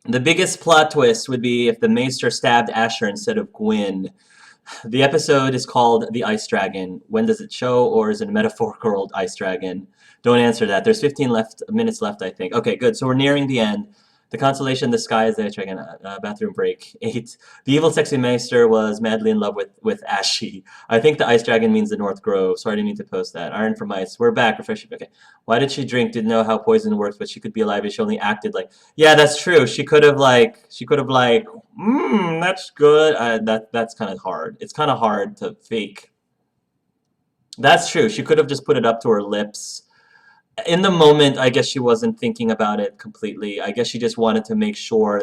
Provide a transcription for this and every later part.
The biggest plot twist would be if the Maester stabbed Asher instead of Gwyn. The episode is called The Ice Dragon. When does it show, or is it a metaphorical ice dragon? Don't answer that. There's 15 minutes left, I think. Okay, good. So we're nearing the end. The constellation, the sky is the ice dragon. Bathroom break. 8. The evil sexy maester was madly in love with Ashy. I think the ice dragon means the North Grove. Sorry, I didn't mean to post that. Iron from ice. We're back. Refreshing. Okay. Why did she drink? Didn't know how poison works, but she could be alive if she only acted like. Yeah, that's true. She could have like. That's good. That's kind of hard. It's kind of hard to fake. That's true. She could have just put it up to her lips. In the moment, I guess she wasn't thinking about it completely. I guess she just wanted to make sure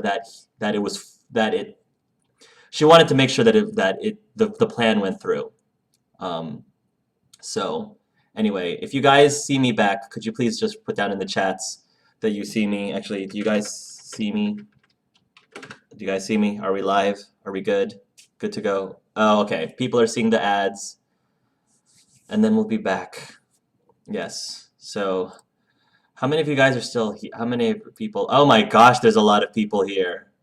she wanted to make sure that the plan went through. So anyway, if you guys see me back, could you please just put down in the chats that you see me? Actually, do you guys see me? Do you guys see me? Are we live? Are we good? Good to go? Oh, okay. People are seeing the ads. And then we'll be back. Yes. So, how many of you guys are still here? How many people? Oh my gosh, there's a lot of people here.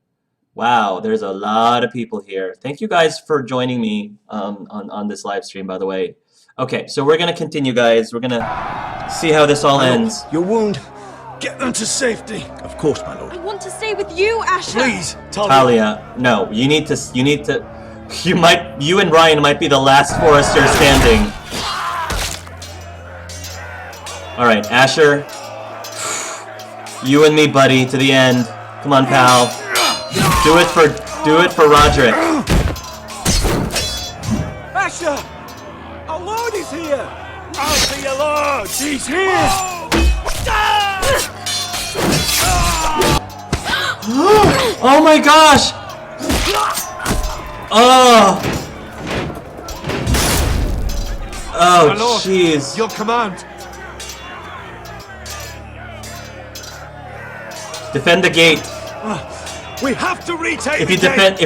Wow, there's a lot of people here. Thank you guys for joining me on this live stream, by the way. Okay, so we're going to continue, guys. We're going to see how this all ends. Your wound. Get them to safety. Of course, my lord. I want to stay with you, Asher. Please, Talia. No, you and Ryan might be the last Forester standing. Alright, Asher. You and me, buddy, to the end. Come on, pal. Do it for Roderick. Asher! Our lord is here! I'll be your lord! He's here! Oh my gosh! Oh! Oh, jeez. Your command. Defend the gate. We have to retake If we defend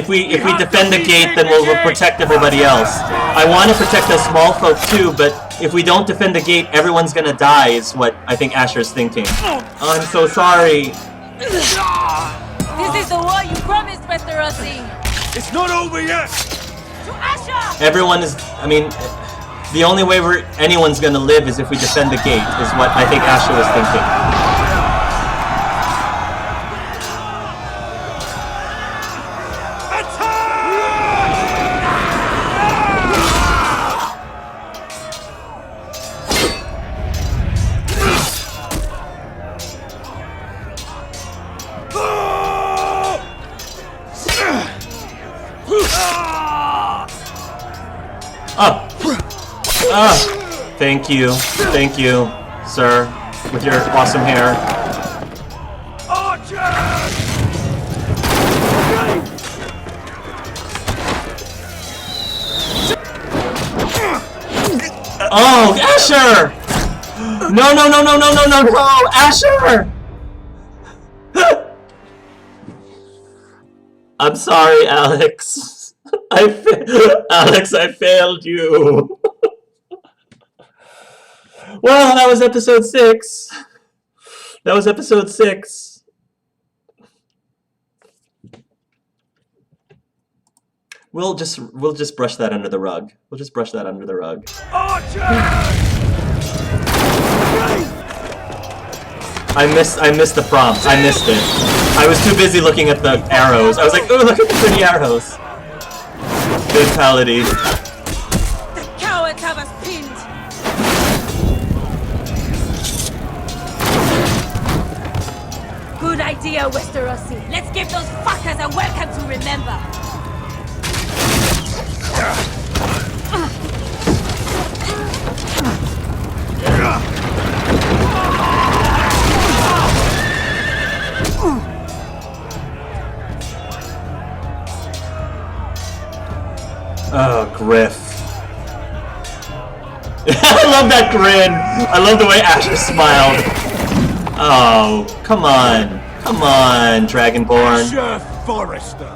the gate, then we'll protect everybody else. I want to protect the small folk too, but if we don't defend the gate, everyone's gonna die. Is what I think Asher's thinking. I'm so sorry. This is the war you promised, Mr. Rossi. It's not over yet. To Asher. Everyone is. I mean, the only way anyone's gonna live is if we defend the gate. Is what I think Asher was thinking. Thank you, sir, with your awesome hair. Oh, Asher! No, Asher! I'm sorry, Alex. Alex, I failed you. Well, that was episode 6. We'll just brush that under the rug. I missed the prompt. I missed it. I was too busy looking at the arrows. I was like, ooh, look at the pretty arrows. Fatality. The cowards have us pinned. Good idea, Westerosi. Let's give those fuckers a welcome to remember. Oh, Griff. I love that grin. I love the way Asher smiled. Oh, come on, Dragonborn. Asher Forester,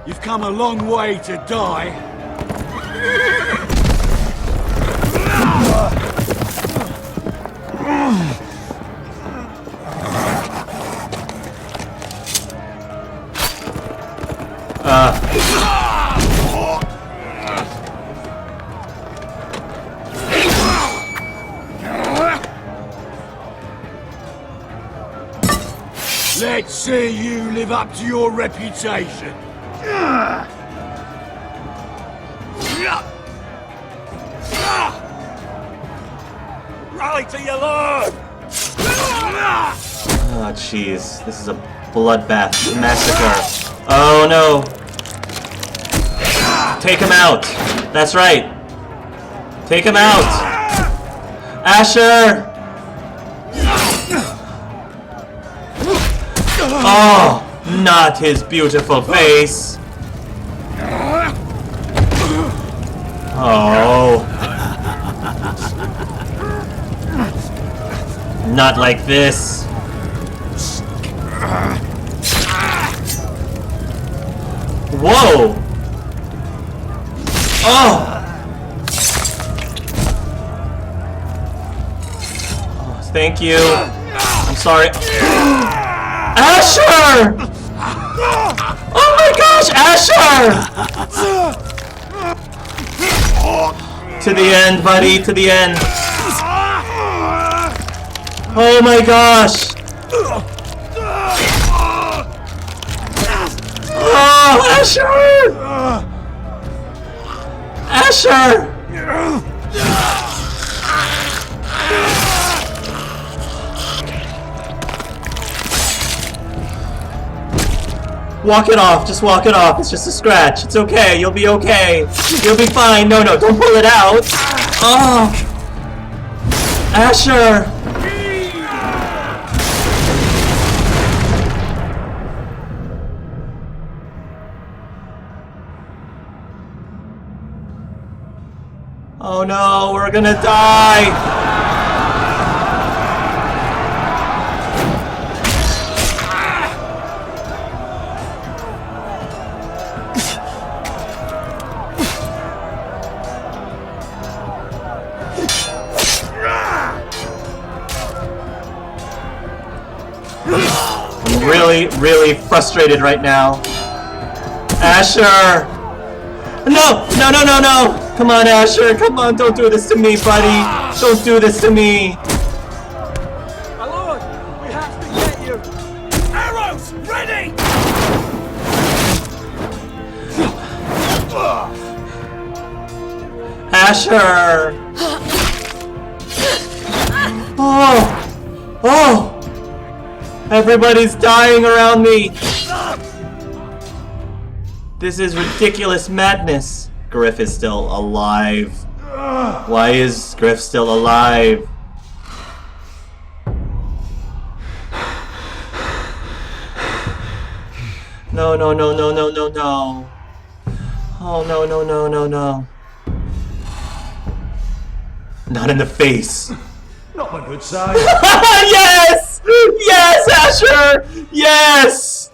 you've come a long way to die. Let's see you live up to your reputation. Rally to your lord! Oh, jeez. This is a bloodbath massacre. Oh, no. Take him out. That's right. Take him out. Asher! Oh, not his beautiful face. Oh. Not like this. Whoa! Oh! Oh, thank you. I'm sorry. Asher! Oh my gosh, Asher! To the end, buddy, to the end. Oh my gosh! Oh, Asher! Asher! Walk it off, just walk it off. It's just a scratch. It's okay, you'll be okay. You'll be fine. No, no, don't pull it out. Oh! Asher! Oh no, we're gonna die! I'm really, really frustrated right now. Asher! No! No, no, no, no! Come on, Asher! Come on, don't do this to me, buddy! Don't do this to me! My lord, we have to get you! Arrows, ready! Asher! Oh! Oh! Everybody's dying around me! This is ridiculous madness. Griff is still alive. Why is Griff still alive? No, no, no, no, no, no, no. Oh, no, no, no, no, no. Not in the face. Not my good side. Yes! Yes, Asher! Yes!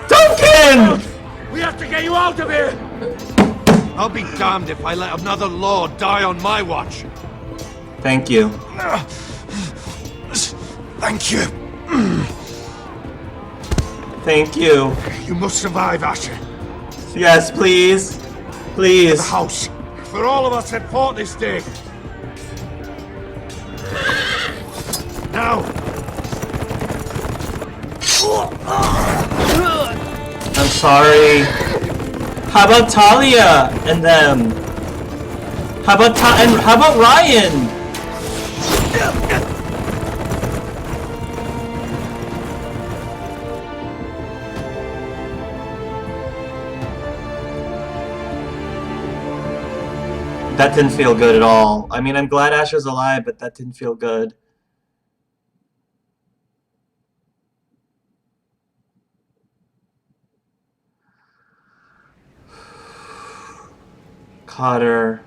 Duncan! We have to get you out of here! I'll be damned if I let another lord die on my watch. Thank you. Thank you. Thank you. You must survive, Asher. Yes, please. The Please. house. For all of us at Port this day. Now. I'm sorry. How about Talia and them? How about Ryan? That didn't feel good at all. I mean, I'm glad Asher's alive, but that didn't feel good. Cotter.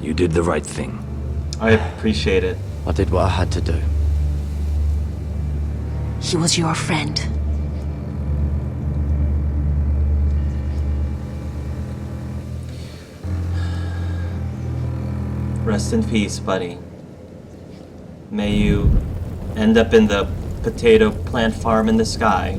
You did the right thing. I appreciate it. I did what I had to do. He was your friend. Rest in peace, buddy. May you end up in the potato plant farm in the sky.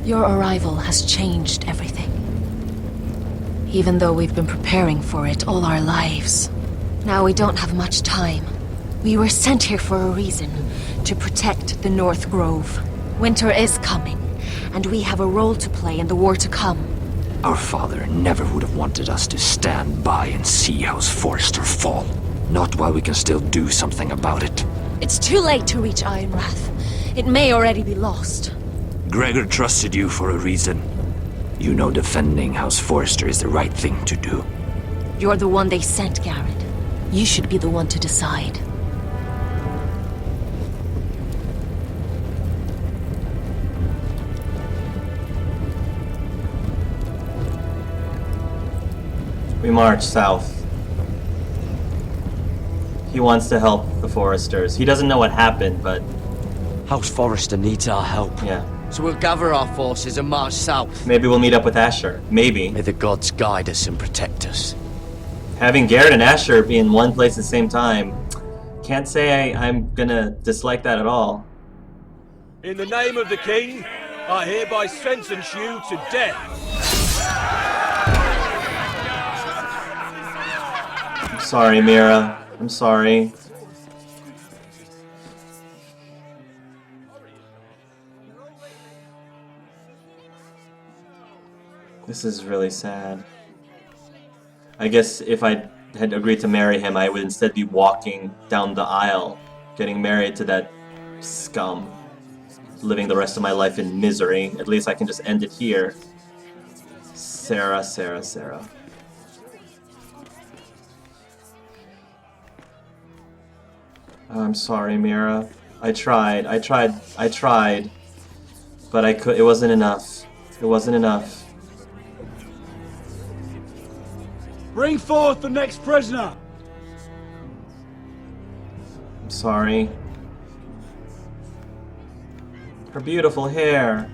Your arrival has changed everything. Even though we've been preparing for it all our lives. Now we don't have much time. We were sent here for a reason. To protect the North Grove. Winter is coming, and we have a role to play in the war to come. Our father never would have wanted us to stand by and see House Forrester fall. Not while we can still do something about it. It's too late to reach Ironwrath. It may already be lost. Gregor trusted you for a reason. You know defending House Forrester is the right thing to do. You're the one they sent, Garrett. You should be the one to decide. We march south. He wants to help the Foresters. He doesn't know what happened, but House Forrester needs our help. yeah. So we'll gather our forces and march south. Maybe we'll meet up with Asher. Maybe. May the gods guide us and protect us. Having Garrett and Asher be in one place at the same time, can't say I'm gonna dislike that at all. In the name of the king, I hereby sentence you to death. I'm sorry, Mira. I'm sorry. This is really sad. I guess if I had agreed to marry him, I would instead be walking down the aisle, getting married to that scum, living the rest of my life in misery. At least I can just end it here. Sarah, Sarah, Sarah. I'm sorry, Mira. I tried, but it wasn't enough. It wasn't enough. Bring forth the next prisoner! I'm sorry. Her beautiful hair.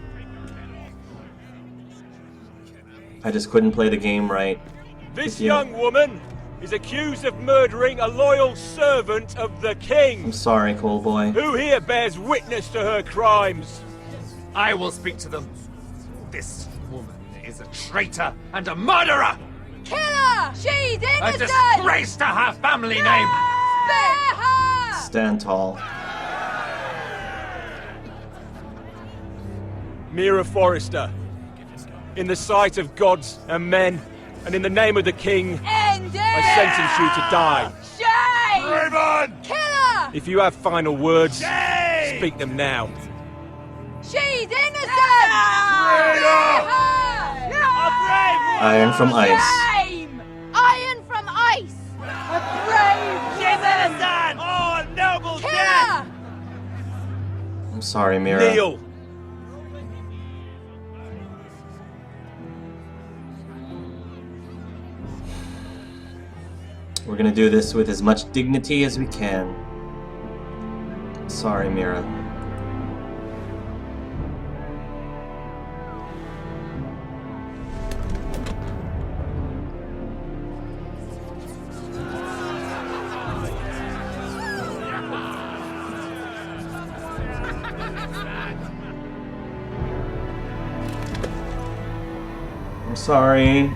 I just couldn't play the game right. This Yeah. young woman is accused of murdering a loyal servant of the king, I'm sorry, Cole Boy. who here bears witness to her crimes. I will speak to them. This woman is a traitor and a murderer! Kill her! She's A innocent! disgrace to her family name! Spare her! Stand tall. Mira Forrester, in the sight of gods and men, and in the name of the king, End it! I sentence you to die. Shame! Raven! Kill her! If you have final words, speak them now. She's innocent! Spare her! Iron from ice. Shame! Iron from ice! A brave woman! Oh, noble Kill her! I'm sorry, Mira. Kneel. We're gonna do this with as much dignity as we can. Sorry, Mira. I'm sorry.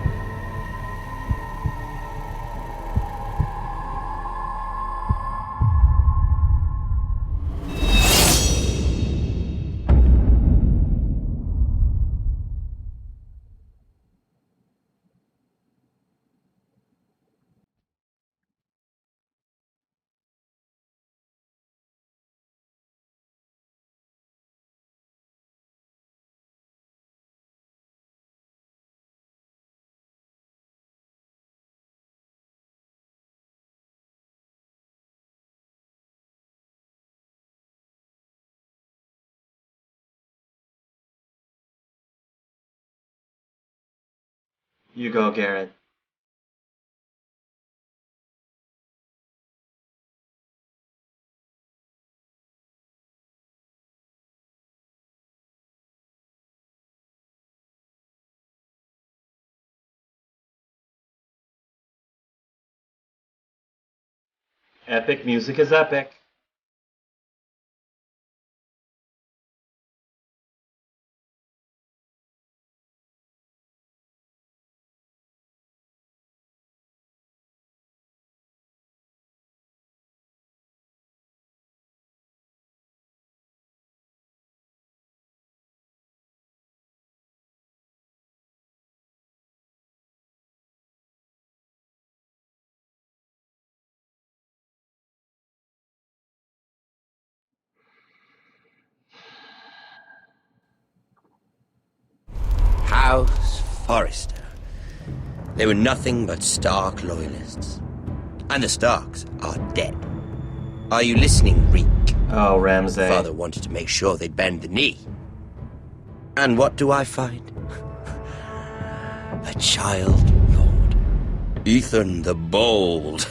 You go, Garrett. Epic music is epic. House Forrester. They were nothing but Stark loyalists. And the Starks are dead. Are you listening, Reek? Oh, Ramsay. Father wanted to make sure they'd bend the knee. And what do I find? A child lord. Ethan the Bold.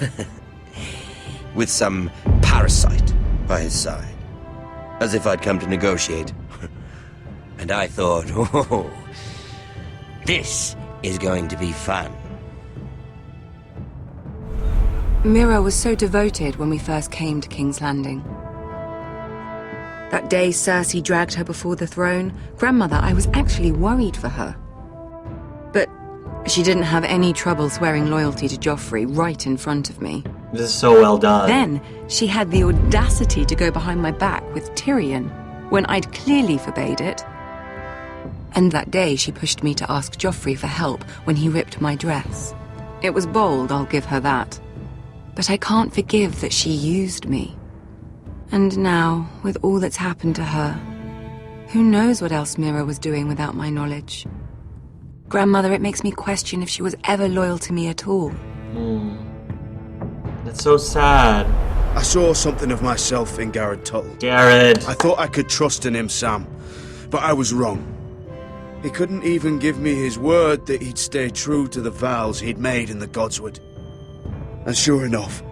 With some parasite by his side. As if I'd come to negotiate. And I thought, oh, this is going to be fun. Mira was so devoted when we first came to King's Landing. That day Cersei dragged her before the throne, Grandmother, I was actually worried for her. But she didn't have any trouble swearing loyalty to Joffrey right in front of me. This is so well done. Then she had the audacity to go behind my back with Tyrion, when I'd clearly forbade it. And that day she pushed me to ask Joffrey for help when he ripped my dress. It was bold, I'll give her that. But I can't forgive that she used me. And now, with all that's happened to her, who knows what else Mira was doing without my knowledge? Grandmother, it makes me question if she was ever loyal to me at all. That's so sad. I saw something of myself in Garrett Tuttle. Garrett. I thought I could trust in him, Sam. But I was wrong. He couldn't even give me his word that he'd stay true to the vows he'd made in the Godswood. And sure enough,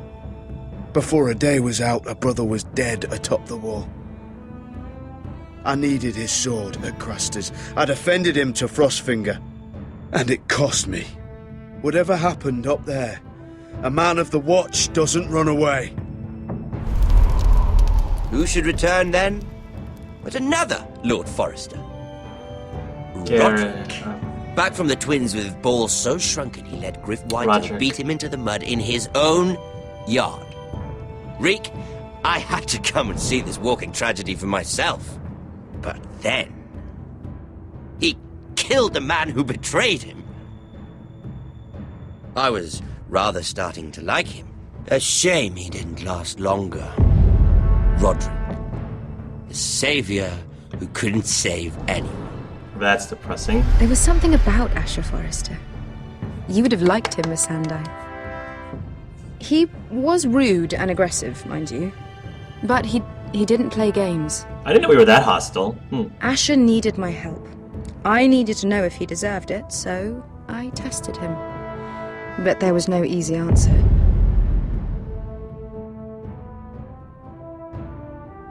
before a day was out, a brother was dead atop the wall. I needed his sword at Craster's. I defended him to Frostfinger. And it cost me. Whatever happened up there, a man of the Watch doesn't run away. Who should return then? But another Lord Forrester. Garrett. Back from the twins with balls so shrunken he let Griff Whitetail Roderick. beat him into the mud in his own yard. Reek, I had to come and see this walking tragedy for myself. But then... he killed the man who betrayed him. I was rather starting to like him. A shame he didn't last longer. Roderick. The savior who couldn't save anyone. That's depressing. There was something about Asher Forrester. You would have liked him, Miss Sandai. He was rude and aggressive, mind you. But he didn't play games. I didn't know we were that hostile. Asher needed my help. I needed to know if he deserved it, so I tested him. But there was no easy answer.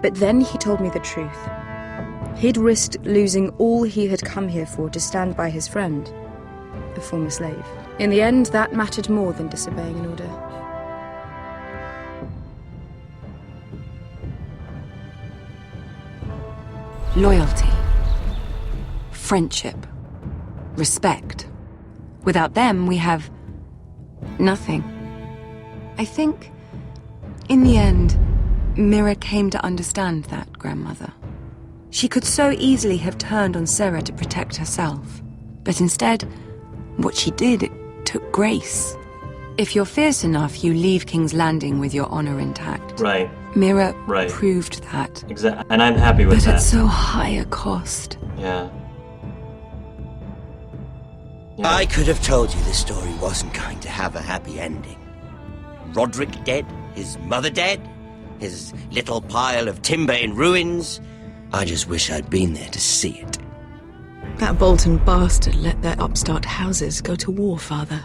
But then he told me the truth. He'd risked losing all he had come here for to stand by his friend, a former slave. In the end, that mattered more than disobeying an order. Loyalty. Friendship. Respect. Without them, we have... nothing. I think, in the end, Mira came to understand that, Grandmother. She could so easily have turned on Sarah to protect herself. But instead, what she did, it took grace. If you're fierce enough, you leave King's Landing with your honor intact. Right. Mira Right. proved that. Exactly. And I'm happy with But that. at so high a cost. Yeah. I could have told you this story wasn't going to have a happy ending. Roderick dead, his mother dead, his little pile of timber in ruins. I just wish I'd been there to see it. That Bolton bastard let their upstart houses go to war, Father.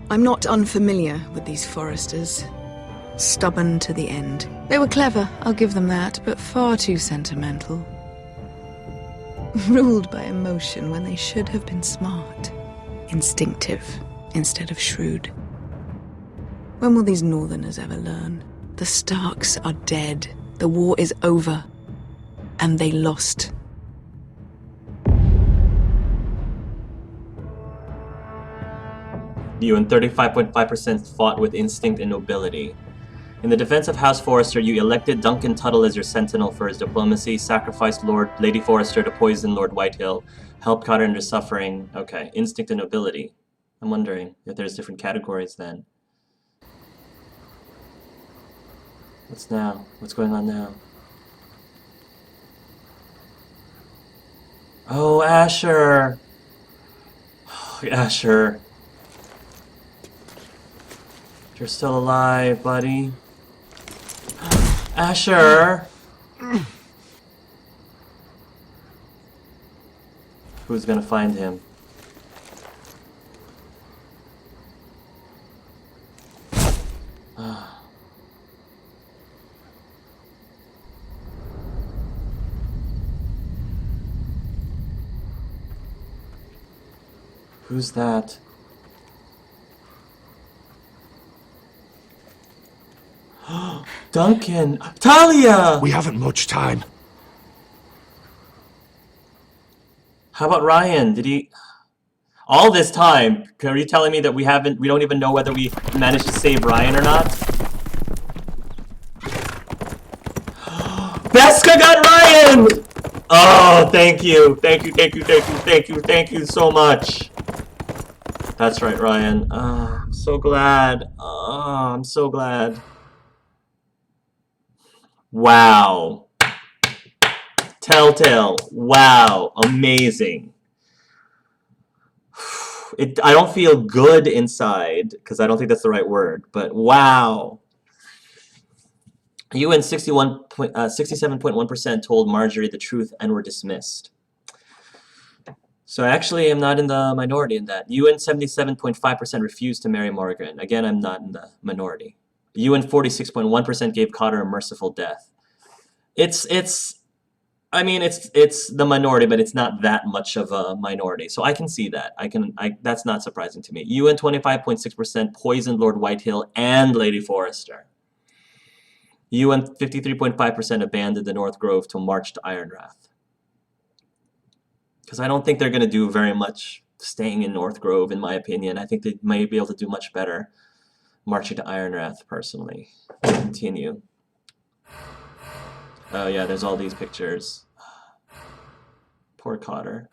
I'm not unfamiliar with these Forresters. Stubborn to the end. They were clever, I'll give them that, but far too sentimental. Ruled by emotion when they should have been smart. Instinctive instead of shrewd. When will these Northerners ever learn? The Starks are dead. The war is over. And they lost. You and 35.5% fought with instinct and nobility. In the defense of House Forrester, you elected Duncan Tuttle as your sentinel for his diplomacy, sacrificed Lady Forrester to poison Lord Whitehill, helped Cotter under suffering. Okay, instinct and nobility. I'm wondering if there's different categories then. What's now? What's going on now? Oh, Asher! Oh, Asher. You're still alive, buddy. Asher! Who's gonna find him? Who's that? Duncan! Talia! We haven't much time. How about Ryan? Did he... All this time, are you telling me that we don't even know whether we managed to save Ryan or not? Beska got Ryan! Oh, thank you. Thank you so much. That's right, Ryan. Oh, I'm so glad. Oh, I'm so glad. Wow. Telltale. Wow. Amazing. I don't feel good inside, because I don't think that's the right word, but wow. You and 67.1% told Marjorie the truth and were dismissed. So actually, I'm not in the minority in that. You and 77.5% refused to marry Morgan. Again, I'm not in the minority. You and 46.1% gave Cotter a merciful death. It's the minority, but it's not that much of a minority. So I can see that. That's not surprising to me. You and 25.6% poisoned Lord Whitehill and Lady Forrester. You and 53.5% abandoned the North Grove to march to Ironrath. Because I don't think they're going to do very much staying in North Grove, in my opinion. I think they may be able to do much better marching to Ironrath, personally. Continue. Oh yeah, there's all these pictures. Poor Cotter.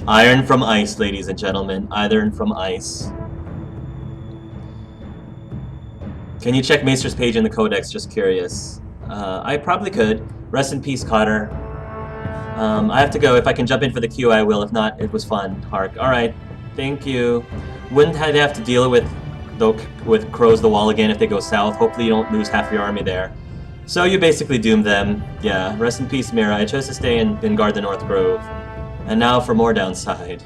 Iron from ice, ladies and gentlemen. Iron from ice. Can you check Maester's page in the Codex? Just curious. I probably could. Rest in peace, Cotter. I have to go. If I can jump in for the queue, I will. If not, it was fun. Hark. Alright. Thank you. Wouldn't I have to deal with Crows the Wall again if they go south? Hopefully you don't lose half your army there. So you basically doomed them. Yeah. Rest in peace, Mira. I chose to stay and guard the North Grove. And now for more downside.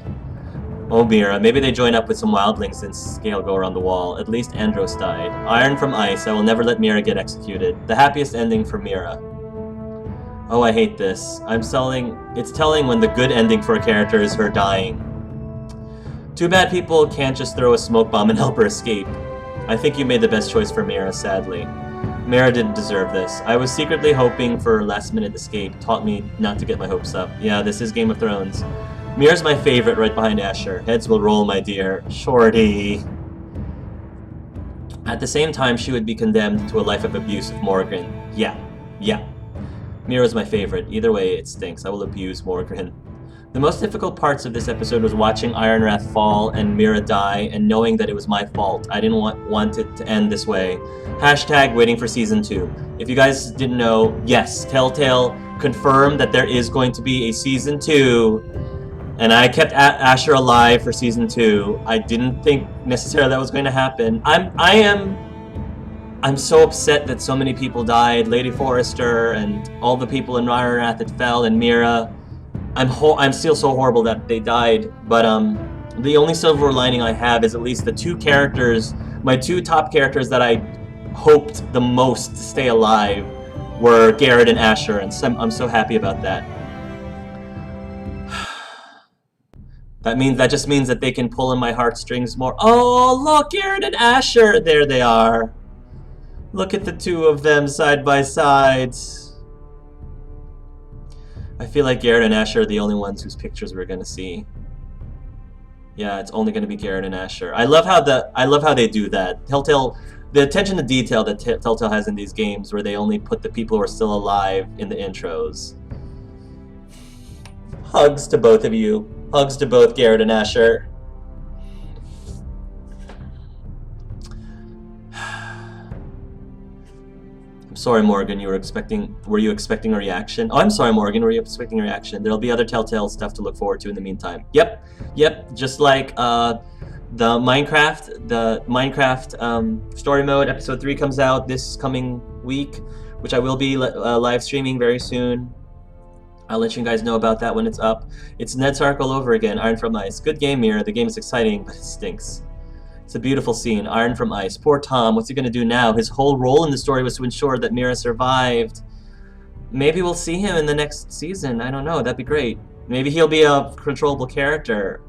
Oh, Mira, maybe they join up with some wildlings and scale go around the wall. At least Andros died. Iron from ice. I will never let Mira get executed. The happiest ending for Mira. Oh, I hate this. It's telling when the good ending for a character is her dying. Too bad people can't just throw a smoke bomb and help her escape. I think you made the best choice for Mira, sadly. Mira didn't deserve this. I was secretly hoping for last-minute escape. Taught me not to get my hopes up. Yeah, this is Game of Thrones. Mira's my favorite right behind Asher. Heads will roll, my dear. Shorty. At the same time, she would be condemned to a life of abuse with Morgan. Yeah. Mira's my favorite. Either way, it stinks. I will abuse Morgan. The most difficult parts of this episode was watching Ironrath fall and Mira die and knowing that it was my fault. I didn't want it to end this way. Hashtag waiting for Season 2. If you guys didn't know, yes, Telltale confirmed that there is going to be a Season 2, and I kept Asher alive for Season 2. I didn't think necessarily that was going to happen. I I'm so upset that so many people died. Lady Forrester and all the people in Rarath that fell, and Mira. I'm still so horrible that they died, but the only silver lining I have is at least the two characters, my two top characters that I hoped the most to stay alive were Garrett and Asher, and I'm so happy about that. That just means that they can pull in my heartstrings more. Oh, look, Garrett and Asher, there they are. Look at the two of them side by side. I feel like Garrett and Asher are the only ones whose pictures we're gonna see. Yeah, it's only gonna be Garrett and Asher. I love how they do that. Telltale, the attention to detail that Telltale has in these games, where they only put the people who are still alive in the intros. Hugs to both of you. Hugs to both Garrett and Asher. Sorry, Morgan, were you expecting a reaction? Oh, I'm sorry, Morgan, were you expecting a reaction? There'll be other Telltale stuff to look forward to in the meantime. Yep, just like the Minecraft story mode, episode 3 comes out this coming week, which I will be live streaming very soon. I'll let you guys know about that when it's up. It's Ned's Arc all over again, Iron from Ice. Good game, Mira. The game is exciting, but it stinks. It's a beautiful scene. Iron from Ice. Poor Tom. What's he going to do now? His whole role in the story was to ensure that Mira survived. Maybe we'll see him in the next season. I don't know. That'd be great. Maybe he'll be a controllable character.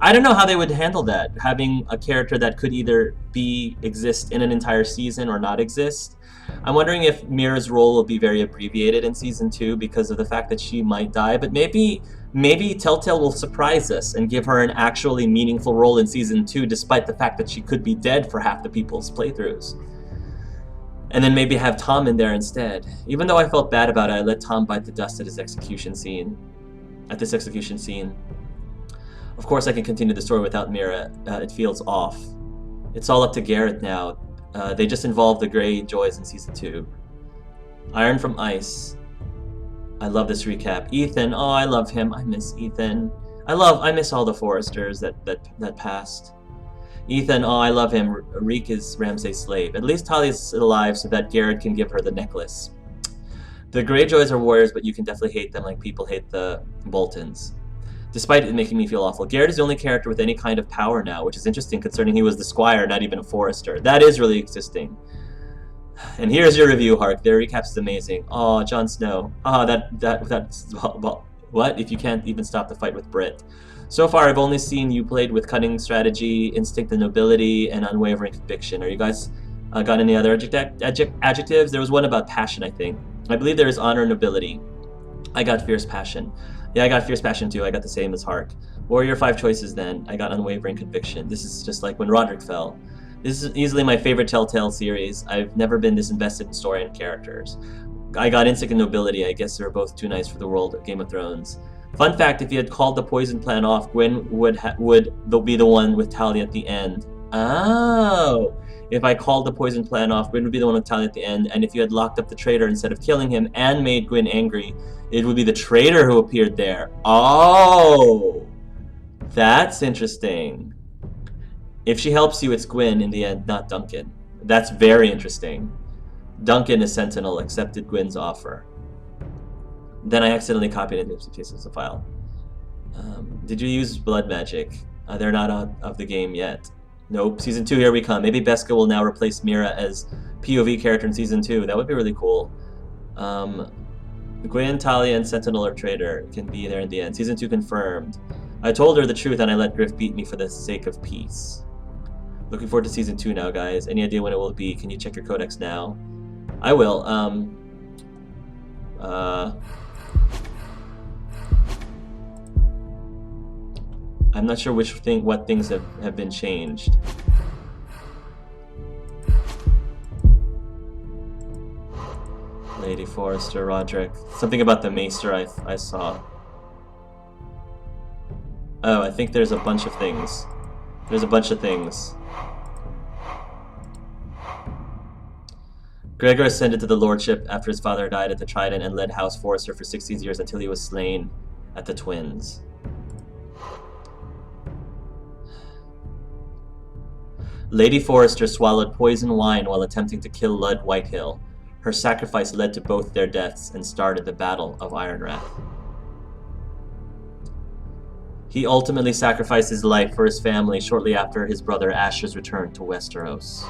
I don't know how they would handle that. Having a character that could either exist in an entire season or not exist. I'm wondering if Mira's role will be very abbreviated in Season 2 because of the fact that she might die. But maybe Telltale will surprise us and give her an actually meaningful role in Season 2, despite the fact that she could be dead for half the people's playthroughs. And then maybe have Tom in there instead. Even though I felt bad about it, I let Tom bite the dust at this execution scene. Of course, I can continue the story without Mira. It feels off. It's all up to Garrett now. They just involved the Greyjoys in Season 2. Iron from Ice. I love this recap. Ethan, oh, I love him. I miss Ethan. I miss all the Forresters that passed. Ethan, oh, I love him. Reek is Ramsay's slave. At least Talia's alive so that Garrett can give her the necklace. The Greyjoys are warriors, but you can definitely hate them like people hate the Boltons. Despite it making me feel awful. Garrett is the only character with any kind of power now, which is interesting concerning he was the Squire, not even a Forrester. That is really existing. And here's your review, Hark. Their recap is amazing. Oh, Jon Snow. That's what? If you can't even stop the fight with Britt. So far, I've only seen you played with cunning strategy, instinct and nobility, and unwavering conviction. Are you guys got any other adjectives? There was one about passion, I think. I believe there is honor and nobility. I got fierce passion. Yeah, I got fierce passion too. I got the same as Hark. What were your 5 choices then? I got unwavering conviction. This is just like when Roderick fell. This is easily my favorite Telltale series. I've never been this invested in story and characters. I got instinct and nobility. I guess they were both too nice for the world of Game of Thrones. Fun fact, if you had called the poison plan off, Gwyn would be the one with Talia at the end. Oh! If I called the poison plan off, Gwyn would be the one with Talia at the end, and if you had locked up the traitor instead of killing him and made Gwyn angry, it would be the traitor who appeared there. Oh! That's interesting. If she helps you, it's Gwyn in the end, not Duncan. That's very interesting. Duncan is Sentinel, accepted Gwyn's offer. Then I accidentally copied it into the file. Did you use blood magic? They're not out of the game yet. Nope. Season 2, here we come. Maybe Beska will now replace Mira as POV character in Season 2. That would be really cool. Gwyn, Talia, and Sentinel or Traitor can be there in the end. Season 2 confirmed. I told her the truth and I let Griff beat me for the sake of peace. Looking forward to Season 2 now, guys. Any idea when it will be? Can you check your codex now? I will. I'm not sure what things have been changed. Lady Forrester, Roderick. Something about the Maester I saw. Oh, I think there's a bunch of things. There's a bunch of things. Gregor ascended to the lordship after his father died at the Trident and led House Forrester for 16 years until he was slain at the Twins. Lady Forrester swallowed poison wine while attempting to kill Lud Whitehill. Her sacrifice led to both their deaths and started the Battle of Ironrath. He ultimately sacrificed his life for his family shortly after his brother Asher's return to Westeros.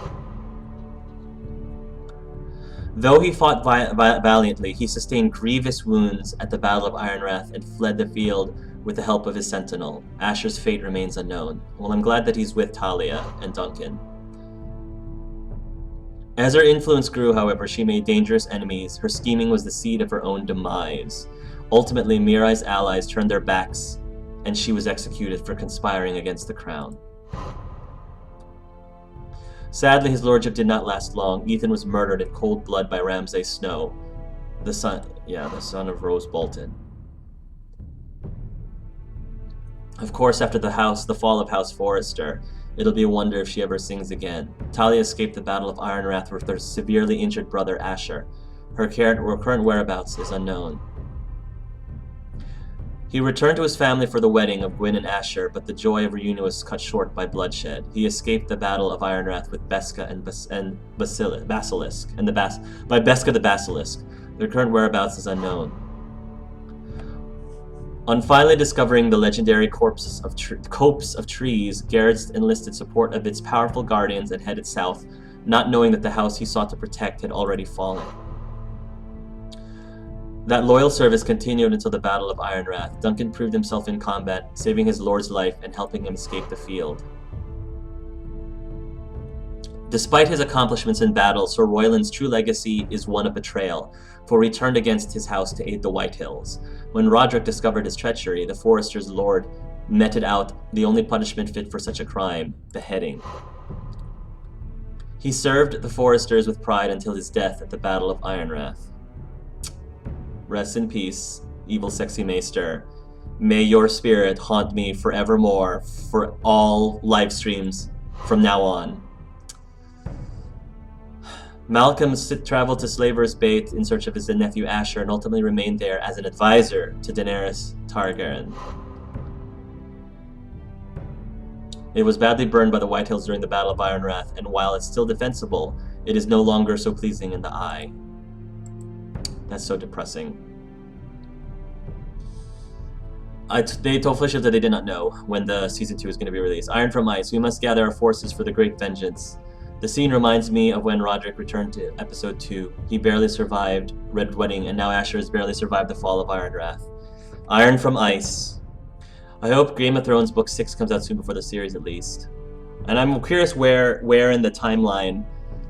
Though he fought valiantly, he sustained grievous wounds at the Battle of Ironrath and fled the field with the help of his sentinel. Asher's fate remains unknown. Well, I'm glad that he's with Talia and Duncan. As her influence grew, however, she made dangerous enemies. Her scheming was the seed of her own demise. Ultimately, Mirai's allies turned their backs, and she was executed for conspiring against the crown. Sadly, his lordship did not last long. Ethan was murdered in cold blood by Ramsay Snow, the son of Rose Bolton. Of course, after the fall of House Forrester, it'll be a wonder if she ever sings again. Talia escaped the Battle of Ironrath with her severely injured brother Asher. Her current whereabouts is unknown. He returned to his family for the wedding of Gwyn and Asher, but the joy of reunion was cut short by bloodshed. He escaped the Battle of Ironrath with Beska and Basilisk, by Beska the Basilisk. Their current whereabouts is unknown. On finally discovering the legendary copse of trees, Garrett enlisted support of its powerful guardians and headed south, not knowing that the house he sought to protect had already fallen. That loyal service continued until the Battle of Ironrath. Duncan proved himself in combat, saving his lord's life and helping him escape the field. Despite his accomplishments in battle, Sir Royland's true legacy is one of betrayal, for he turned against his house to aid the Whitehills. When Roderick discovered his treachery, the Forrester's lord meted out the only punishment fit for such a crime, beheading. He served the Forresters with pride until his death at the Battle of Ironrath. Rest in peace, evil sexy maester. May your spirit haunt me forevermore for all live streams from now on. Malcolm traveled to Slaver's Bait in search of his nephew Asher and ultimately remained there as an advisor to Daenerys Targaryen. It was badly burned by the Whitehills during the Battle of Ironrath, and while it's still defensible, it is no longer so pleasing in the eye. That's so depressing. They told Felicia that they did not know when the Season 2 is going to be released. Iron from Ice. We must gather our forces for the great vengeance. The scene reminds me of when Roderick returned to Episode 2. He barely survived Red Wedding, and now Asher has barely survived the fall of Ironrath. Iron from Ice. I hope Game of Thrones Book 6 comes out soon before the series, at least. And I'm curious where in the timeline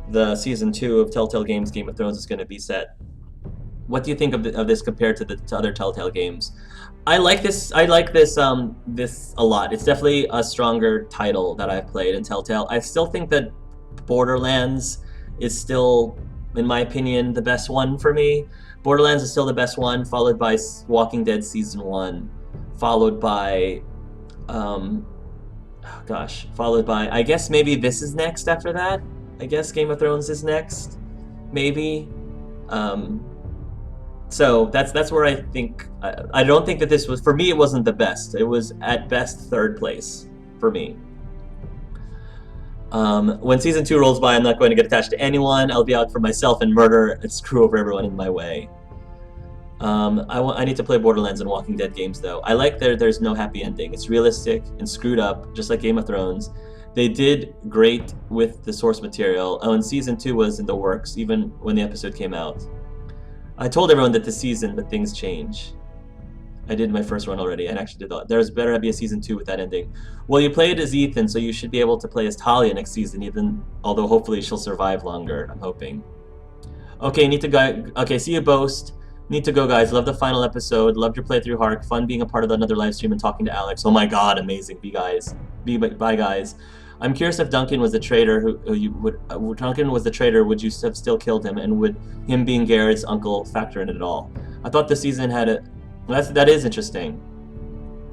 the Season 2 of Telltale Games Game of Thrones is going to be set. What do you think of this compared to the other Telltale games? I like this a lot. It's definitely a stronger title that I've played in Telltale. I still think that Borderlands is still, in my opinion, the best one for me. Borderlands is still the best one, followed by Walking Dead Season 1, followed by, I guess maybe this is next after that. I guess Game of Thrones is next, maybe. So that's where I think, I don't think that this was, for me it wasn't the best. It was at best third place for me. When Season 2 rolls by, I'm not going to get attached to anyone. I'll be out for myself and murder and screw over everyone in my way. I need to play Borderlands and Walking Dead games though. I like there's no happy ending. It's realistic and screwed up, just like Game of Thrones. They did great with the source material. Oh, and Season 2 was in the works, even when the episode came out. I told everyone that this season, but things change. I did my first run already, and actually did that. There's better be a Season 2 with that ending. Well, you played as Ethan, so you should be able to play as Talia next season, even although hopefully she'll survive longer, I'm hoping. Okay, need to go. Okay, see you, Boast. Need to go, guys. Love the final episode. Loved your playthrough, Hark. Fun being a part of another live stream and talking to Alex. Oh my god, amazing. Bye, guys. I'm curious if Duncan was the traitor would you have still killed him, and would him being Garrett's uncle factor in it at all? I thought the season had a... That is interesting.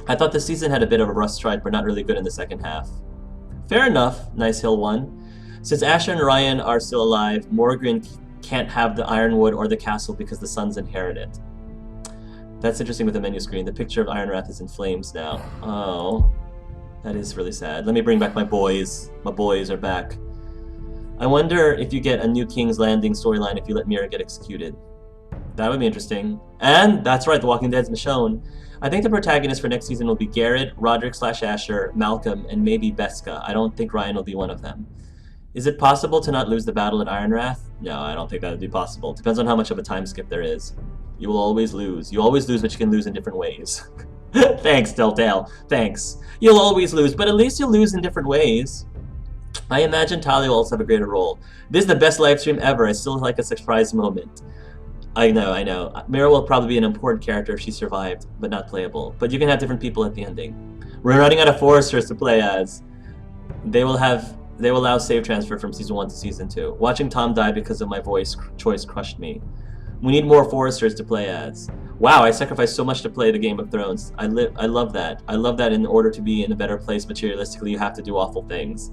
I thought the season had a bit of a rough stride, but not really good in the second half. Fair enough, Nice Hill 1. Since Asher and Ryan are still alive, Morgan can't have the Ironwood or the castle because the sons inherit it. That's interesting with the menu screen. The picture of Ironrath is in flames now. Oh. That is really sad. Let me bring back my boys. My boys are back. I wonder if you get a new King's Landing storyline if you let Mira get executed. That would be interesting. And that's right, The Walking Dead's Michonne. I think the protagonist for next season will be Garrett, Roderick/Asher, Malcolm, and maybe Beska. I don't think Ryan will be one of them. Is it possible to not lose the battle at Ironrath? No, I don't think that would be possible. Depends on how much of a time skip there is. You will always lose. You always lose, but you can lose in different ways. Thanks, Telltale. Thanks. You'll always lose, but at least you'll lose in different ways. I imagine Talia will also have a greater role. This is the best live stream ever. I still like a surprise moment. I know. Mira will probably be an important character if she survived, but not playable. But you can have different people at the ending. We're running out of Foresters to play as. They will allow save transfer from Season 1 to Season 2. Watching Tom die because of my voice choice crushed me. We need more Foresters to play as. Wow, I sacrificed so much to play the Game of Thrones. I love that. I love that in order to be in a better place materialistically, you have to do awful things.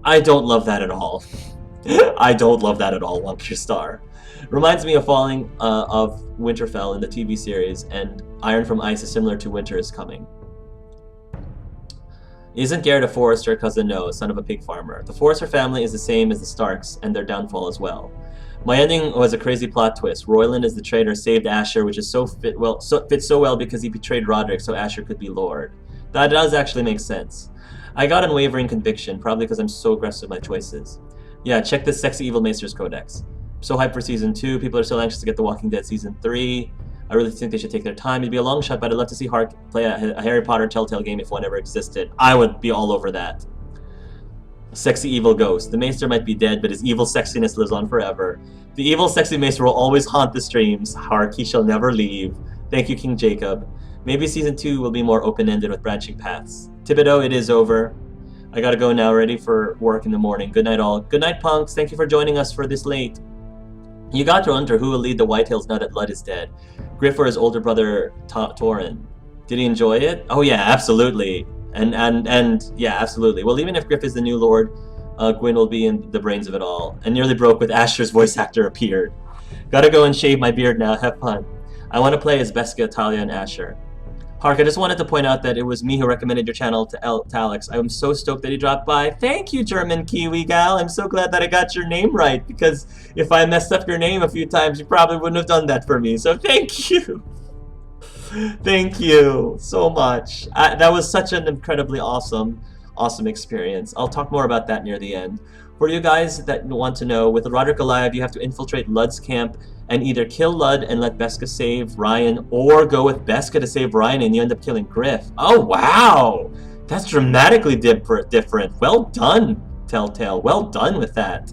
I don't love that at all. I don't love that at all, Wonky Star. Reminds me of Falling of Winterfell in the TV series, and Iron from Ice is similar to Winter is Coming. Isn't Garrett a Forester? Cousin no, son of a pig farmer. The Forester family is the same as the Starks, and their downfall as well. My ending was a crazy plot twist. Royland as the traitor saved Asher, which is fits so well because he betrayed Roderick so Asher could be Lord. That does actually make sense. I got unwavering conviction, probably because I'm so aggressive with my choices. Yeah, check the Sexy Evil Maesters Codex. So hyped for Season 2. People are so anxious to get The Walking Dead Season 3. I really think they should take their time. It'd be a long shot, but I'd love to see Hark play a Harry Potter Telltale game if one ever existed. I would be all over that. Sexy evil ghost. The Maester might be dead, but his evil sexiness lives on forever. The evil sexy Maester will always haunt the streams. Hark, he shall never leave. Thank you, King Jacob. Maybe Season 2 will be more open-ended with branching paths. Thibodeau, it is over. I gotta go now, ready for work in the morning. Good night all. Good night, punks. Thank you for joining us for this late. You got to wonder who will lead the Whitehills now that Ludd is dead. Griff or his older brother, Torin. Did he enjoy it? Oh yeah, absolutely. And yeah, absolutely. Well, even if Griff is the new Lord, Gwyn will be in the brains of it all. And nearly broke with Asher's voice actor appeared. Gotta go and shave my beard now. Have fun. I want to play as Beska, Talia, and Asher. Hark, I just wanted to point out that it was me who recommended your channel to Alex. I'm so stoked that he dropped by. Thank you, German Kiwi gal. I'm so glad that I got your name right, because if I messed up your name a few times, you probably wouldn't have done that for me. So thank you. Thank you so much. That was such an incredibly awesome experience. I'll talk more about that near the end. For you guys that want to know, with Roderick alive, you have to infiltrate Ludd's camp and either kill Ludd and let Beska save Ryan, or go with Beska to save Ryan and you end up killing Griff. Oh, wow! That's dramatically different. Well done, Telltale. Well done with that.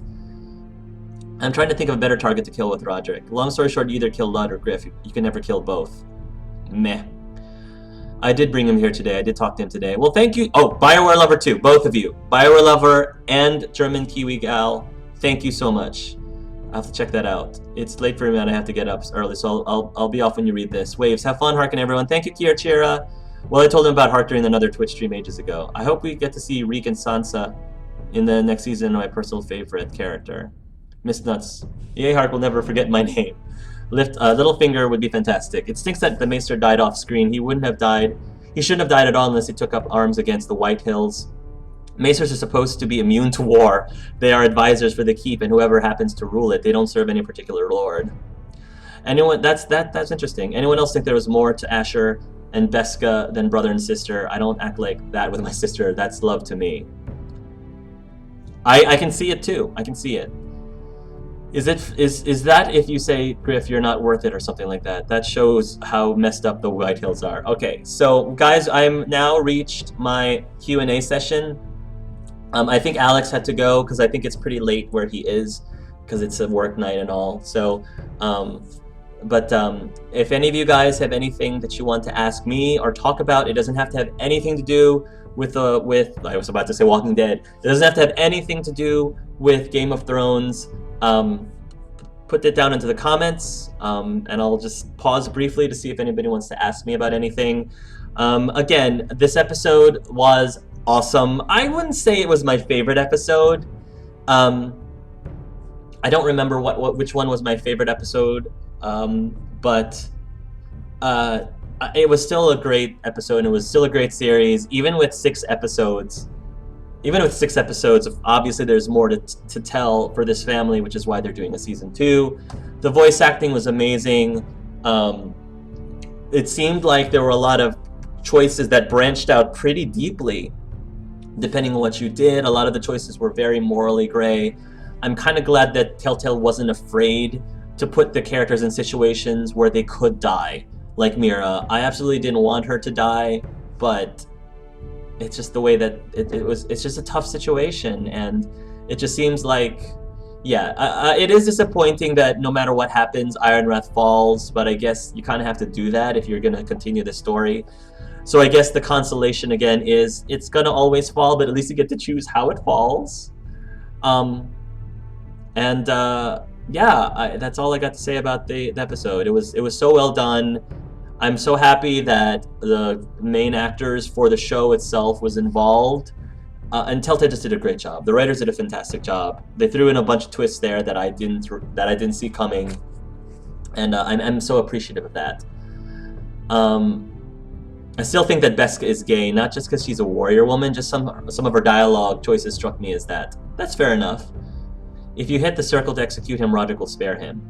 I'm trying to think of a better target to kill with Roderick. Long story short, you either kill Ludd or Griff. You can never kill both. Meh. I did bring him here today. I did talk to him today. Well, thank you. Oh, Bioware Lover too. Both of you. Bioware Lover and German Kiwi Gal. Thank you so much. I'll have to check that out. It's late for me and I have to get up early, so I'll be off when you read this. Waves, have fun, Hark and everyone. Thank you, Kier Chira. Well, I told him about Hark during another Twitch stream ages ago. I hope we get to see Reek and Sansa in the next season, my personal favorite character. Miss Nuts. Yay, Hark will never forget my name. Littlefinger would be fantastic. It stinks that the Maester died off screen. He wouldn't have died. He shouldn't have died at all unless he took up arms against the Whitehills. Maesters are supposed to be immune to war. They are advisors for the keep, and whoever happens to rule it, they don't serve any particular lord. Anyone? That's interesting. Anyone else think there was more to Asher and Beska than brother and sister? I don't act like that with my sister. That's love to me. I can see it too. I can see it. Is that if you say, Griff, you're not worth it or something like that? That shows how messed up the Whitehills are. Okay, so guys, I'm now reached my Q&A session. I think Alex had to go because I think it's pretty late where he is because it's a work night and all. So, if any of you guys have anything that you want to ask me or talk about, it doesn't have to have anything to do with I was about to say Walking Dead. It doesn't have to have anything to do with Game of Thrones. Put it down into the comments, and I'll just pause briefly to see if anybody wants to ask me about anything. Again, this episode was awesome. I wouldn't say it was my favorite episode. I don't remember which one was my favorite episode, but it was still a great episode, and it was still a great series, even with 6 episodes. Even with 6 episodes, obviously there's more to tell for this family, which is why they're doing a season 2. The voice acting was amazing. It seemed like there were a lot of choices that branched out pretty deeply, depending on what you did. A lot of the choices were very morally gray. I'm kind of glad that Telltale wasn't afraid to put the characters in situations where they could die. Like Mira, I absolutely didn't want her to die, but it's just the way that it's just a tough situation, and it just seems like, yeah, it is disappointing that no matter what happens, Ironwrath falls, but I guess you kind of have to do that if you're going to continue the story. So I guess the consolation again is it's going to always fall, but at least you get to choose how it falls. Yeah, that's all I got to say about the episode. It was so well done. I'm so happy that the main actors for the show itself was involved, and Telltale just did a great job. The writers did a fantastic job. They threw in a bunch of twists there that I didn't see coming, and I'm so appreciative of that. I still think that Beskha is gay, not just because she's a warrior woman. Just some of her dialogue choices struck me as that's fair enough. If you hit the circle to execute him, Roderick will spare him.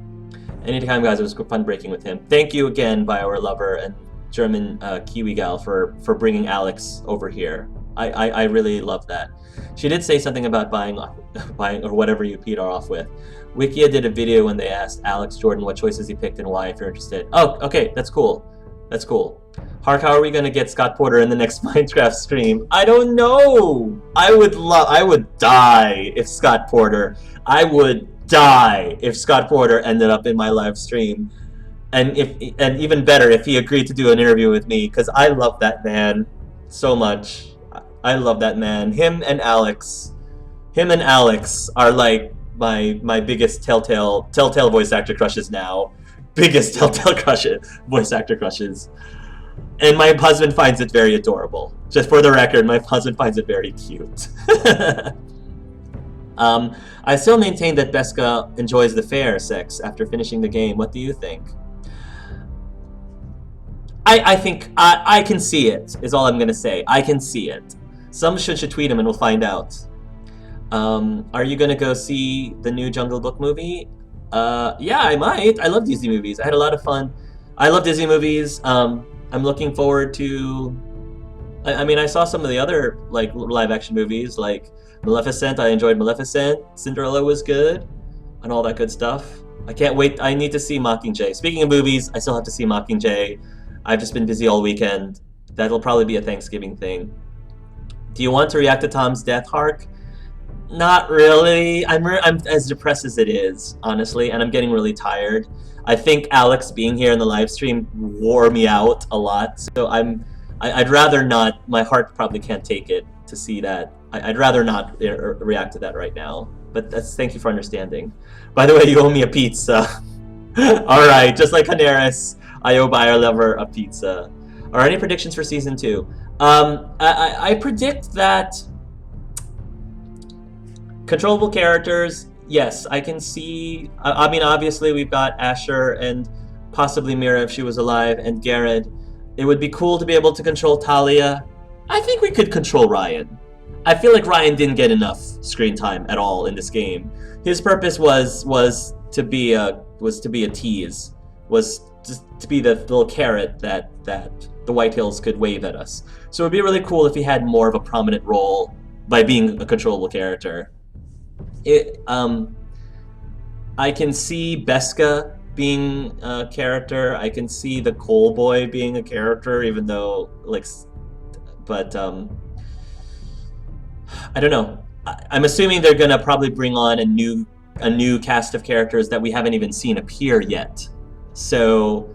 Anytime, guys, it was fun breaking with him. Thank you again, Bioware lover and German Kiwi gal, for bringing Alex over here. I really love that. She did say something about buying or whatever you peed her off with. Wikia did a video when they asked Alex Jordan what choices he picked and why, if you're interested. Oh, okay, that's cool. That's cool. Hark, how are we gonna get Scott Porter in the next Minecraft stream? I don't know. I would die if Scott Porter. I would die if Scott Porter ended up in my live stream, and even better if he agreed to do an interview with me, because I love that man so much. I love that man. Him and Alex are like my biggest Telltale voice actor crushes now. Biggest Telltale voice actor crushes. And my husband finds it very adorable. Just for the record, my husband finds it very cute. I still maintain that Beskha enjoys the fair sex after finishing the game. What do you think? I think I can see it, is all I'm going to say. I can see it. Some should tweet him and we'll find out. Are you going to go see the new Jungle Book movie? Yeah, I might. I love Disney movies. I had a lot of fun. I love Disney movies. I'm looking forward to... I mean, I saw some of the other like live-action movies, like Maleficent. I enjoyed Maleficent. Cinderella was good, and all that good stuff. I can't wait. I need to see Mockingjay. Speaking of movies, I still have to see Mockingjay. I've just been busy all weekend. That'll probably be a Thanksgiving thing. Do you want to react to Tom's death, Hark? Not really. I'm as depressed as it is, honestly, and I'm getting really tired. I think Alex being here in the live stream wore me out a lot, so I'd rather not. My heart probably can't take it to see that. I'd rather not react to that right now. But thank you for understanding. By the way, you owe me a pizza. All right, just like Haneris, I owe Buyer Lover a pizza. Are any predictions for season 2? I predict that controllable characters. Yes, I can see. I mean, obviously we've got Asher and possibly Mira if she was alive, and Garrett. It would be cool to be able to control Talia. I think we could control Ryan. I feel like Ryan didn't get enough screen time at all in this game. His purpose was to be a tease, was just to be the little carrot that the White Hills could wave at us. So it would be really cool if he had more of a prominent role by being a controllable character. I can see Beskha being a character. I can see the Coal Boy being a character, even though but I don't know. I'm assuming they're gonna probably bring on a new cast of characters that we haven't even seen appear yet. So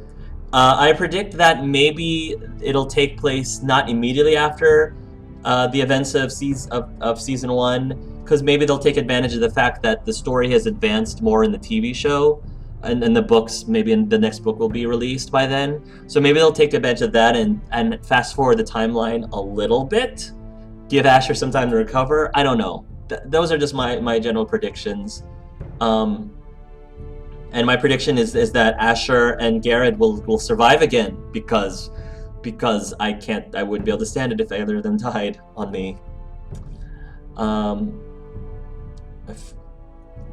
I predict that maybe it'll take place not immediately after the events of season 1. Because maybe they'll take advantage of the fact that the story has advanced more in the TV show, and the books, maybe in the next book will be released by then. So maybe they'll take advantage of that and fast forward the timeline a little bit, give Asher some time to recover. I don't know. Those are just my general predictions. And And my prediction is that Asher and Garrett will survive again because I wouldn't be able to stand it if either of them died on me.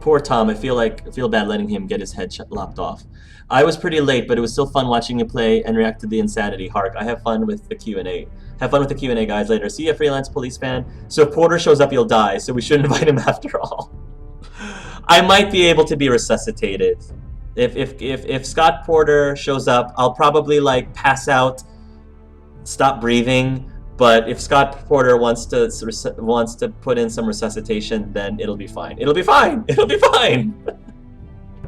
Poor Tom, I feel bad letting him get his head lopped off. I was pretty late, but it was still fun watching you play and react to the insanity. Hark, I have fun with the Q&A. Have fun with the Q&A, guys, later. See ya, freelance police fan. So if Porter shows up, you'll die, so we shouldn't invite him after all. I might be able to be resuscitated. If Scott Porter shows up, I'll probably, like, pass out, stop breathing. But if Scott Porter wants to put in some resuscitation, then it'll be fine. It'll be fine. It'll be fine.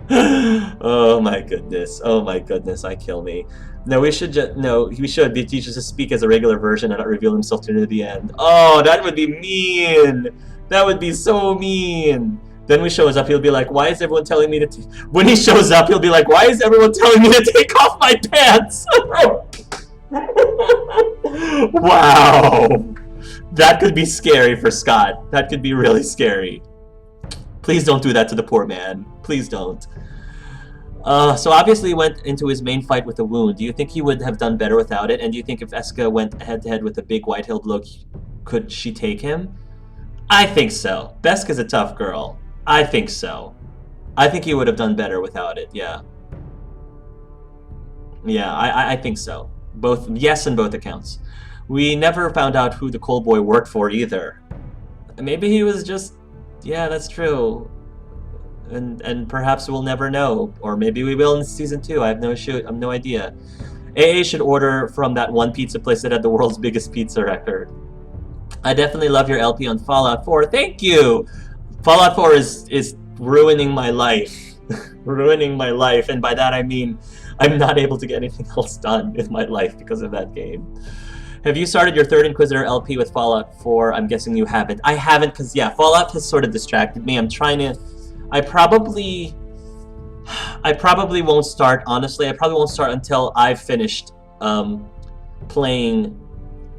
Oh my goodness. Oh my goodness. I kill me. No, we should just be teachers to speak as a regular version and not reveal himself to near the end. Oh, that would be mean. That would be so mean. Then when he shows up, he'll be like, "Why is everyone telling me to?" When he shows up, he'll be like, "Why is everyone telling me to take off my pants?" Wow, that could be scary for Scott. That could be really scary. Please don't do that to the poor man. Please don't. So obviously he went into his main fight with a wound. Do you think he would have done better without it? And do you think if Eska went head-to-head with a big white-hilled look, could she take him? I think so. Beska's a tough girl. I think so. I think he would have done better without it, yeah. Yeah, I think so. Both, yes, in both accounts. We never found out who the coal boy worked for either. Maybe he was just, yeah, that's true. And perhaps we'll never know, or maybe we will in season 2. I have no idea. AA should order from that one pizza place that had the world's biggest pizza record. I definitely love your LP on Fallout 4. Thank you. Fallout 4 is ruining my life, ruining my life, and by that I mean I'm not able to get anything else done with my life because of that game. Have you started your 3rd Inquisitor LP with Fallout 4? I'm guessing you haven't. I haven't because, yeah, Fallout has sort of distracted me. I'm trying to... I probably won't start, honestly. I probably won't start until I've finished playing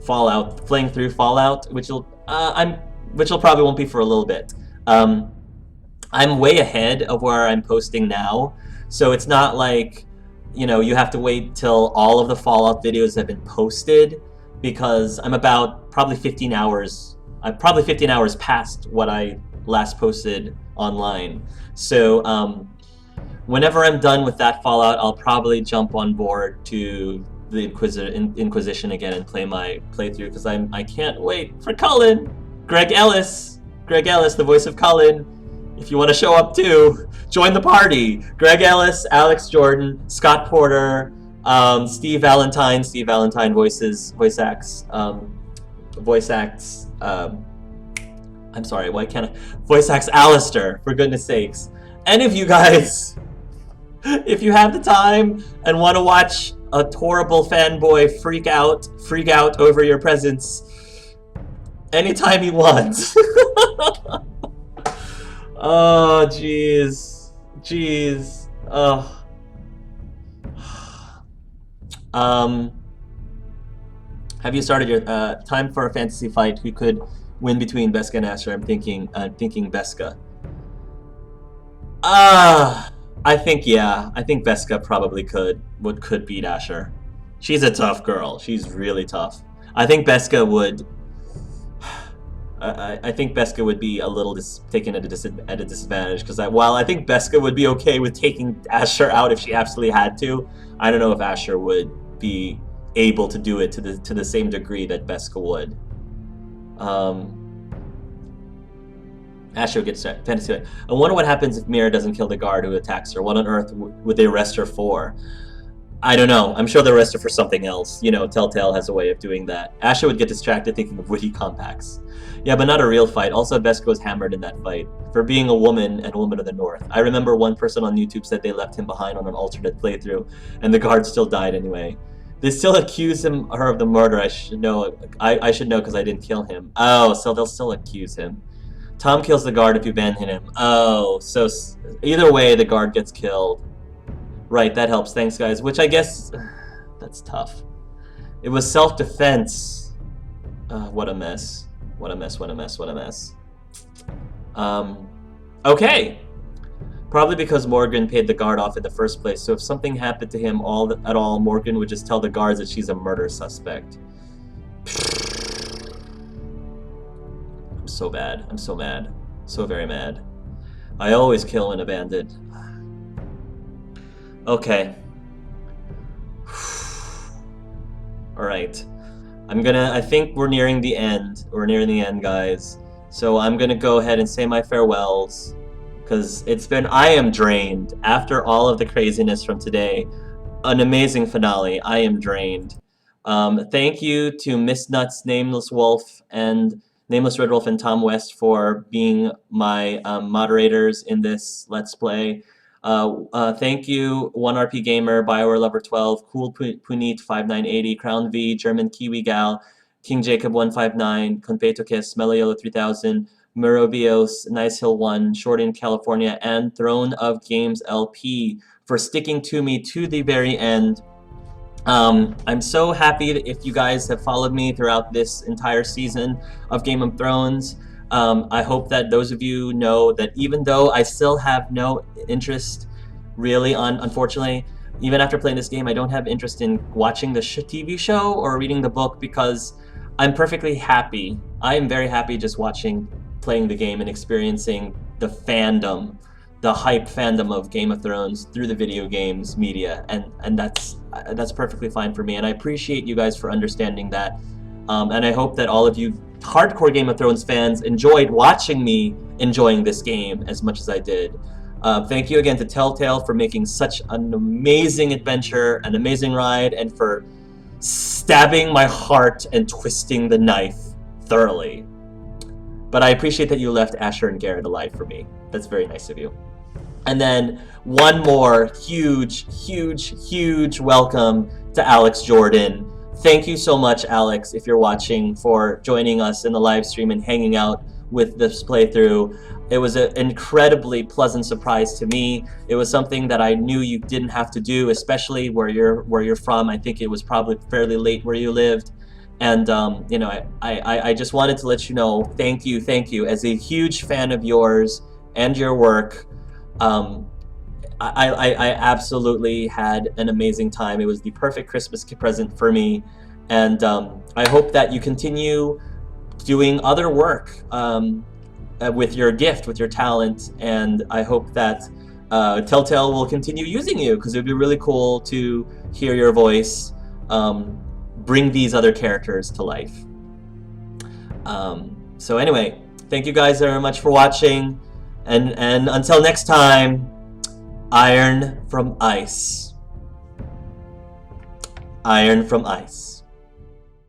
through Fallout, which probably won't be for a little bit. I'm way ahead of where I'm posting now, so it's not like, you know, you have to wait till all of the Fallout videos have been posted, because I'm about probably 15 hours. I'm probably 15 hours past what I last posted online. So whenever I'm done with that Fallout, I'll probably jump on board to the Inquisition again and play my playthrough, because I can't wait for Cullen. Greg Ellis, the voice of Cullen. If you want to show up too, join the party. Greg Ellis, Alex Jordan, Scott Porter, Steve Valentine. Steve Valentine voice acts. I'm sorry, why can't I? Voice acts Alistair, for goodness sakes. And if you guys, if you have the time and want to watch a horrible fanboy freak out over your presence, anytime you want. Oh, jeez. Jeez. Oh. Have you started your time for a fantasy fight? Who could win between Beska and Asher? I'm thinking Beska. I think Beska probably could beat Asher. She's a tough girl. She's really tough. I think Beska would. I think Beska would be a little taken at a disadvantage, because while I think Beska would be okay with taking Asher out if she absolutely had to, I don't know if Asher would be able to do it to the same degree that Beska would. Asher gets fantasy. I wonder what happens if Mira doesn't kill the guard who attacks her. What on earth would they arrest her for? I don't know. I'm sure they'll arrest her for something else. You know, Telltale has a way of doing that. Asher would get distracted thinking of witty compacts. Yeah, but not a real fight. Also, Beska was hammered in that fight for being a woman and a woman of the North. I remember one person on YouTube said they left him behind on an alternate playthrough, and the guard still died anyway. They still accuse her of the murder. I should know. I should know because I didn't kill him. Oh, so they'll still accuse him. Tom kills the guard if you abandon him. Oh, so either way, the guard gets killed. Right, that helps. Thanks, guys. Which I guess that's tough. It was self-defense. What a mess. What a mess. What a mess. What a mess. Okay. Probably because Morgan paid the guard off in the first place, so if something happened to him at all, Morgan would just tell the guards that she's a murder suspect. I'm so bad. I'm so mad. So very mad. I always kill when abandoned. Okay. Alright. I think we're nearing the end. We're nearing the end, guys. So I'm gonna go ahead and say my farewells. Because I am drained. After all of the craziness from today, an amazing finale, I am drained. Thank you to Miss Nuts, Nameless Wolf, and Nameless Red Wolf and Tom West for being my moderators in this Let's Play. Thank you, 1RP Gamer, Bioware Lover 12, Cool Puneet 5980, Crown V, German Kiwi Gal, King Jacob 159, Conpeto Kiss, Meliolo 3000, Merobios, Nice Hill 1, Short in California, and Throne of Games LP for sticking to me to the very end. I'm so happy that if you guys have followed me throughout this entire season of Game of Thrones. I hope that those of you know that even though I still have no interest really unfortunately, even after playing this game, I don't have interest in watching the TV show or reading the book because I'm perfectly happy. I am very happy just playing the game and experiencing the fandom, the hype fandom of Game of Thrones through the video games media, and that's perfectly fine for me, and I appreciate you guys for understanding that, and I hope that all of you hardcore Game of Thrones fans enjoyed watching me enjoying this game as much as I did. Thank you again to Telltale for making such an amazing adventure, an amazing ride, and for stabbing my heart and twisting the knife thoroughly. But I appreciate that you left Asher and Garrett alive for me. That's very nice of you. And then one more huge welcome to Alex Jordan. Thank you so much, Alex, if you're watching, for joining us in the live stream and hanging out with this playthrough. It was an incredibly pleasant surprise to me. It was something that I knew you didn't have to do, especially where you're from. I think it was probably fairly late where you lived. And you know, I just wanted to let you know, thank you. As a huge fan of yours and your work, I absolutely had an amazing time. It was the perfect Christmas present for me, and I hope that you continue doing other work with your gift, with your talent, and I hope that Telltale will continue using you, because it would be really cool to hear your voice bring these other characters to life. So anyway, thank you guys very much for watching, and until next time, Iron from Ice. Iron from Ice.